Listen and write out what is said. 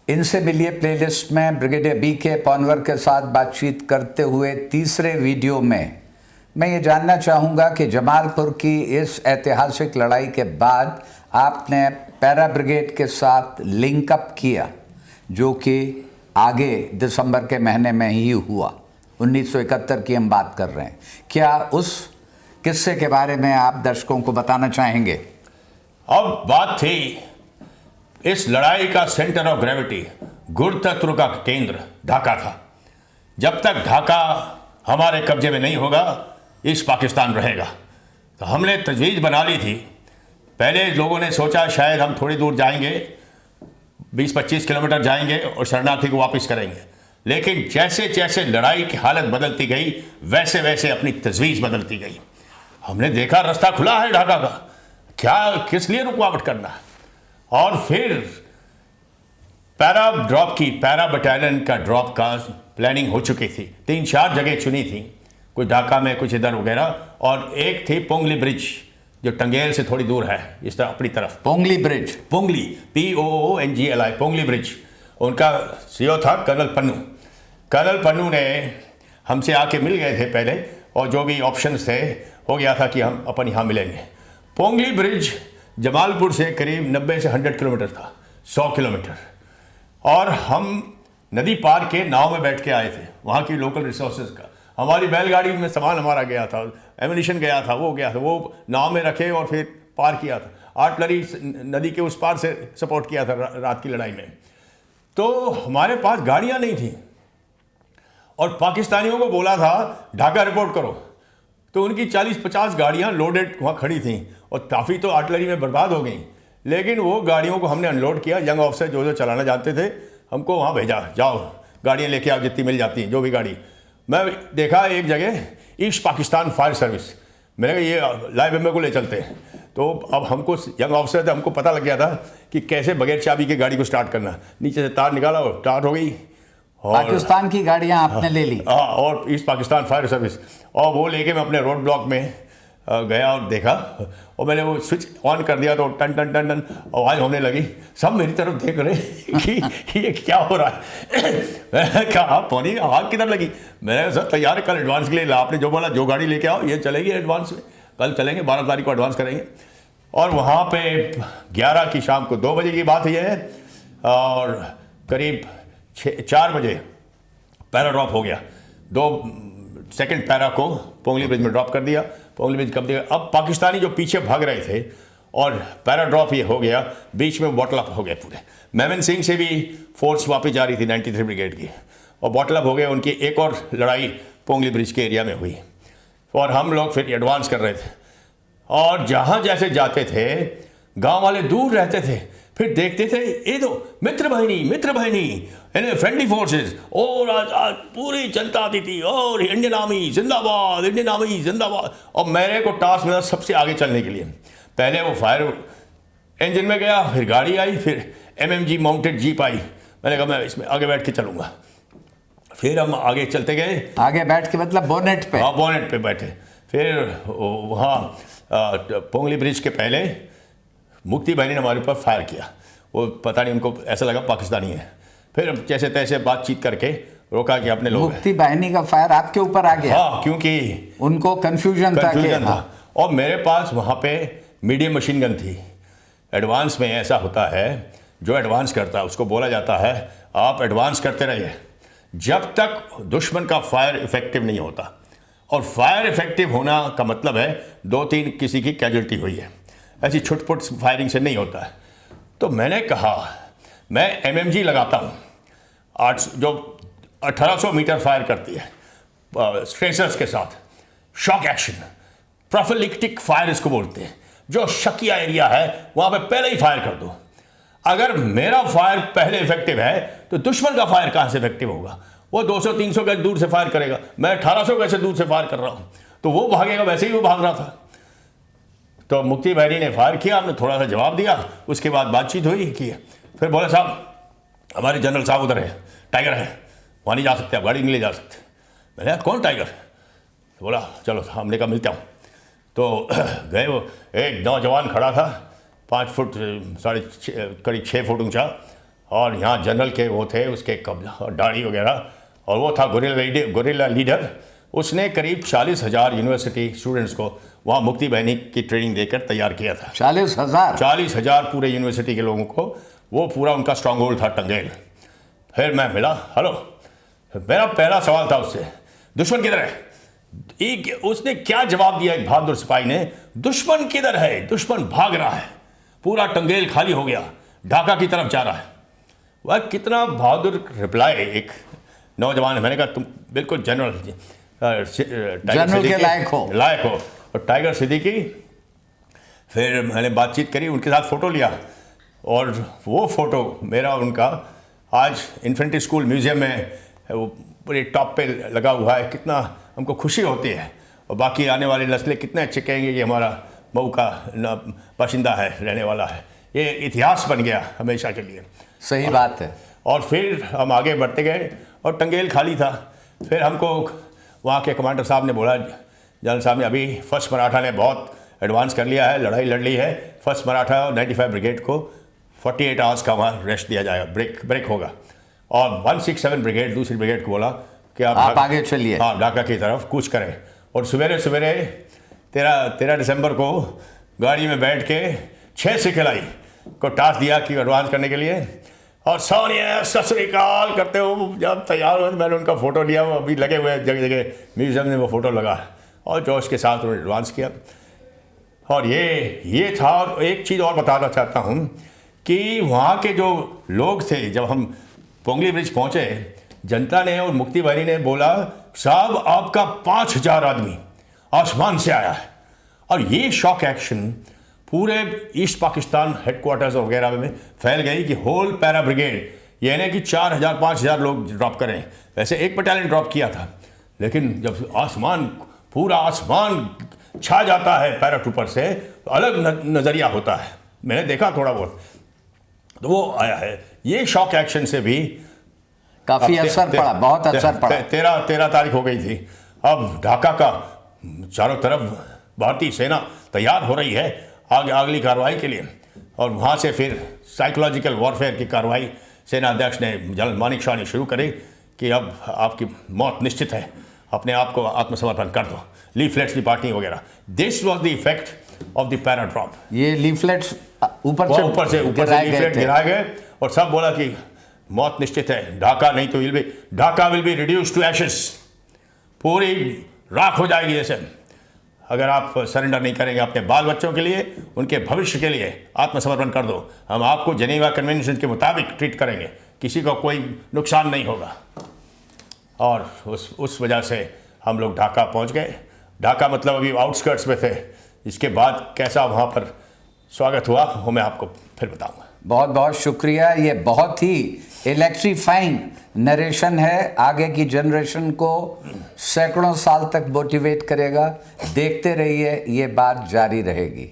इनसे मिलिए प्लेलिस्ट में ब्रिगेडियर BK पॉनवर के साथ बातचीत करते हुए तीसरे वीडियो में मैं ये जानना चाहूँगा कि जमालपुर की इस ऐतिहासिक लड़ाई के बाद आपने पैरा ब्रिगेड के साथ लिंकअप किया, जो कि आगे दिसंबर के महीने में ही हुआ। 1971 की हम बात कर रहे हैं। क्या उस किस्से के बारे में आप दर्शकों को बताना चाहेंगे? अब बात थी, इस लड़ाई का सेंटर ऑफ ग्रेविटी, गुरुतत्व का केंद्र ढाका था। जब तक ढाका हमारे कब्जे में नहीं होगा, ईस्ट पाकिस्तान रहेगा। तो हमने तजवीज़ बना ली थी। पहले लोगों ने सोचा शायद हम थोड़ी दूर जाएंगे, 20-25 किलोमीटर जाएंगे और शरणार्थी को वापस करेंगे। लेकिन जैसे जैसे लड़ाई की हालत बदलती गई, वैसे वैसे अपनी तजवीज़ बदलती गई। हमने देखा रास्ता खुला है ढाका का, क्या किस लिए रुकावट करना है। और फिर पैरा ड्रॉप की, पैरा बटालियन का ड्रॉप का प्लानिंग हो चुकी थी। 3-4 जगह चुनी थी, कुछ ढाका में, कुछ इधर वगैरह, और एक थी पोंगली ब्रिज जो टंगेल से थोड़ी दूर है, इस तरह अपनी तरफ। पोंगली ब्रिज, पोंगली POONGLI, पोंगली ब्रिज। उनका CO था कर्नल पन्नू। कर्नल पन्नू ने हमसे आके मिल गए थे पहले, और जो भी ऑप्शंस थे हो गया था कि हम अपन यहाँ मिलेंगे। पोंगली ब्रिज जमालपुर से करीब 90 से 100 किलोमीटर था, 100 किलोमीटर। और हम नदी पार के नाव में बैठ के आए थे, वहाँ की लोकल रिसोर्सेज का। हमारी बैलगाड़ी में सामान हमारा गया था, एमिनिशन गया था, वो नाव में रखे और फिर पार किया था। आर्टिलरी नदी के उस पार से सपोर्ट किया था रात की लड़ाई में। तो हमारे पास गाड़ियाँ नहीं थी, और पाकिस्तानियों को बोला था ढाका रिपोर्ट करो। तो उनकी 40-50 गाड़ियाँ लोडेड वहाँ खड़ी थीं, और काफ़ी तो आर्टिलरी में बर्बाद हो गई। लेकिन वो गाड़ियों को हमने अनलोड किया। यंग ऑफिसर जो चलाना जानते थे, हमको वहाँ भेजा, जाओ गाड़ियाँ लेके आओ जितनी मिल जाती हैं, जो भी गाड़ी। मैं देखा एक जगह ईस्ट पाकिस्तान फायर सर्विस, मैंने कहा ये लाइव एम्बे को ले चलते हैं। तो अब हमको, यंग ऑफिसर थे, हमको पता लग गया था कि कैसे बगैर चाबी के गाड़ी को स्टार्ट करना। नीचे से तार निकाला और स्टार्ट हो गई। पाकिस्तान की गाड़ियां आपने ले ली? हाँ, और ईस्ट पाकिस्तान फायर सर्विस। और वो लेके मैं अपने रोड ब्लॉक में गया और देखा, और मैंने वो स्विच ऑन कर दिया तो टन टन टन टन आवाज़ होने लगी। सब मेरी तरफ देख रहे कि ये क्या हो रहा है। मैंने कहा पौनी आग किधर लगी। मैंने कहा सर तैयार है, कल एडवांस के लिए आपने जो बोला, जो गाड़ी लेके आओ ये चलेगी एडवांस में, कल चलेंगे, 12 तारीख को एडवांस करेंगे। और वहाँ पे 11 की शाम को 2 बजे की बात है, और करीब 4 बजे पैरा ड्रॉप हो गया। 2 सेकंड पैरा को पोंगली ब्रिज में ड्रॉप कर दिया। पोंगली ब्रिज कब दिया, अब पाकिस्तानी जो पीछे भाग रहे थे, और पैरा ड्रॉप ये हो गया, बीच में बॉटल अप हो गए पूरे। मेमन सिंह से भी फोर्स वापस जा रही थी 93 ब्रिगेड की, और बॉटल अप हो गए। उनकी एक और लड़ाई पोंगली ब्रिज के एरिया में हुई, और हम लोग फिर एडवांस कर रहे थे। और जहाँ जैसे जाते थे, गाँव वाले दूर रहते थे, फिर देखते थे ये तो मित्र बहनी फ्रेंडली फोर्सेस, और आज पूरी जनता आती थी, और इंडियन आर्मी जिंदाबाद, इंडियन आर्मी जिंदाबाद। और मेरे को टास्क मिला सबसे आगे चलने के लिए। पहले वो फायर इंजन में गया, फिर गाड़ी आई, फिर MMG माउंटेड जीप आई। मैंने कहा मैं इसमें आगे बैठ के चलूँगा। फिर हम आगे चलते गए। आगे बैठ के मतलब बोनेट पे? हाँ, बोनेट पे बैठे। फिर वहाँ पोंगली ब्रिज के पहले मुक्ति बहनी ने हमारे ऊपर फायर किया। वो पता नहीं, उनको ऐसा लगा पाकिस्तानी है। फिर जैसे तैसे बातचीत करके रोका कि अपने लोग। मुक्ति बहनी का फायर आपके ऊपर आ गया? हाँ, क्योंकि उनको कंफ्यूजन था। और मेरे पास वहाँ पे मीडियम मशीन गन थी। एडवांस में ऐसा होता है, जो एडवांस करता है उसको बोला जाता है आप एडवांस करते रहिए जब तक दुश्मन का फायर इफेक्टिव नहीं होता। और फायर इफेक्टिव होना का मतलब है 2-3 किसी की कैजुअल्टी हुई है, ऐसी छुटपुट फायरिंग से नहीं होता है। तो मैंने कहा मैं MMG लगाता हूँ, 8 जो 1800 मीटर फायर करती है स्ट्रेसर्स के साथ, शॉक एक्शन, प्रोफिलिक्टिक फायर इसको बोलते हैं। जो शकिया एरिया है वहाँ पे पहले ही फायर कर दो। अगर मेरा फायर पहले इफेक्टिव है तो दुश्मन का फायर कहाँ से इफेक्टिव होगा? वो 200-300 गज दूर से फायर करेगा, मैं 1800 गज से दूर से फायर कर रहा हूँ, तो वो भागेगा। वैसे ही वो भाग रहा था। तो मुक्ति बहनी ने फायर किया, हमने थोड़ा सा जवाब दिया, उसके बाद बातचीत हुई की। फिर बोले साहब हमारे जनरल साहब उधर है, टाइगर है, वहाँ नहीं जा सकते, आप गाड़ी नहीं ले जा सकते। मैंने कहा कौन टाइगर? तो बोला चलो हमने कहा मिलता हूँ। तो गए, वो एक नौजवान खड़ा था, 5 फुट करीब 6 फुट ऊंचा, और यहाँ जनरल के वो थे, उसके कब्जा और दाढ़ी वगैरह, और वो था गोरिल्ला लीडर। उसने करीब 40,000 यूनिवर्सिटी स्टूडेंट्स को वहाँ मुक्ति बहनी की ट्रेनिंग देकर तैयार किया था। 40,000? 40,000 पूरे यूनिवर्सिटी के लोगों को, वो पूरा उनका स्ट्रॉन्ग होल्ड था टंगेल। फिर मैं मिला, हेलो, मेरा पहला सवाल था उससे, दुश्मन किधर है? उसने क्या जवाब दिया, एक बहादुर सिपाही ने, दुश्मन किधर है? दुश्मन भाग रहा है, पूरा टंगेल खाली हो गया, ढाका की तरफ जा रहा है। वह कितना बहादुर रिप्लाई एक नौजवान है। मैंने कहा तुम बिल्कुल जनरल के लायक हो। और टाइगर सिद्दीकी, फिर मैंने बातचीत करी, उनके साथ फ़ोटो लिया, और वो फ़ोटो मेरा उनका आज इन्फेंट्री स्कूल म्यूज़ियम में वो पूरे टॉप पे लगा हुआ है। कितना हमको खुशी होती है, और बाकी आने वाली नस्लें कितने अच्छे कहेंगे कि हमारा मऊ का बाशिंदा है, रहने वाला है। ये इतिहास बन गया हमेशा के लिए। सही बात है। और फिर हम आगे बढ़ते गए और टंगेल खाली था। फिर हमको वहाँ के कमांडर साहब ने बोला, जनरल साहब ने, अभी फर्स्ट मराठा ने बहुत एडवांस कर लिया है, लड़ाई लड़ ली है। फर्स्ट मराठा और 95 ब्रिगेड को 48 आवर्स का वहाँ रेस्ट दिया जाएगा, ब्रेक होगा। और 167 ब्रिगेड, दूसरी ब्रिगेड को बोला कि आप आगे चलिए, हाँ, ढाका की तरफ कूच करें। और सवेरे सवेरे 13 दिसंबर को गाड़ी में बैठ के 6 सिखलाई को टास्क दिया कि एडवांस करने के लिए, और सोनिया सत श्री अकाल करते हो जब तैयार हुए, मैंने उनका फ़ोटो लिया, वो अभी लगे हुए जगह जगह म्यूज़ियम में वो फ़ोटो लगा, और जोश के साथ उन्होंने एडवांस किया। और ये था। और एक चीज़ और बताना चाहता हूँ कि वहाँ के जो लोग थे, जब हम पोंगली ब्रिज पहुँचे, जनता ने और मुक्ति बहनी ने बोला, साहब आपका 5,000 आदमी आसमान से आया है। और ये शॉक एक्शन पूरे ईस्ट पाकिस्तान हेडक्वार्टर्स वगैरह में फैल गई कि होल पैरा ब्रिगेड, ये नहीं कि 4,000 5,000 लोग ड्रॉप करें, वैसे एक बटालियन ड्रॉप किया था, लेकिन जब आसमान, पूरा आसमान छा जाता है पैराट्रूपर से, तो अलग नज़रिया होता है। मैंने देखा थोड़ा बहुत, तो वो आया है। ये शॉक एक्शन से भी काफ़ी असर पड़ा, बहुत असर पड़ा। 13 तारीख हो गई थी। अब ढाका का चारों तरफ भारतीय सेना तैयार हो रही है आगे अगली कार्रवाई के लिए, और वहाँ से फिर साइकोलॉजिकल वॉरफेयर की कार्रवाई सेना अध्यक्ष ने, जनरल मानिक शाह ने शुरू करी कि अब आपकी मौत निश्चित है, अपने आप को आत्मसमर्पण कर दो, लीफलेट्स की पार्टी वगैरह। This was the effect of the para drop. ये लीफलेट्स ऊपर से लीफलेट गिराए गए, और सब बोला कि मौत निश्चित है, ढाका नहीं तो Dhaka will be reduce to ashes, पूरी राख हो जाएगी जैसे, अगर आप सरेंडर नहीं करेंगे अपने बाल बच्चों के लिए, उनके भविष्य के लिए आत्मसमर्पण कर दो, हम आपको जेनेवा कन्वेंशन के मुताबिक ट्रीट करेंगे, किसी को कोई नुकसान नहीं होगा। और उस वजह से हम लोग ढाका पहुंच गए। ढाका मतलब अभी आउटस्कर्ट्स में थे। इसके बाद कैसा वहाँ पर स्वागत हुआ वो मैं आपको फिर बताऊंगा। बहुत बहुत शुक्रिया। ये बहुत ही इलेक्ट्रीफाइंग नरेशन है, आगे की जनरेशन को सैकड़ों साल तक मोटिवेट करेगा। देखते रहिए, ये बात जारी रहेगी।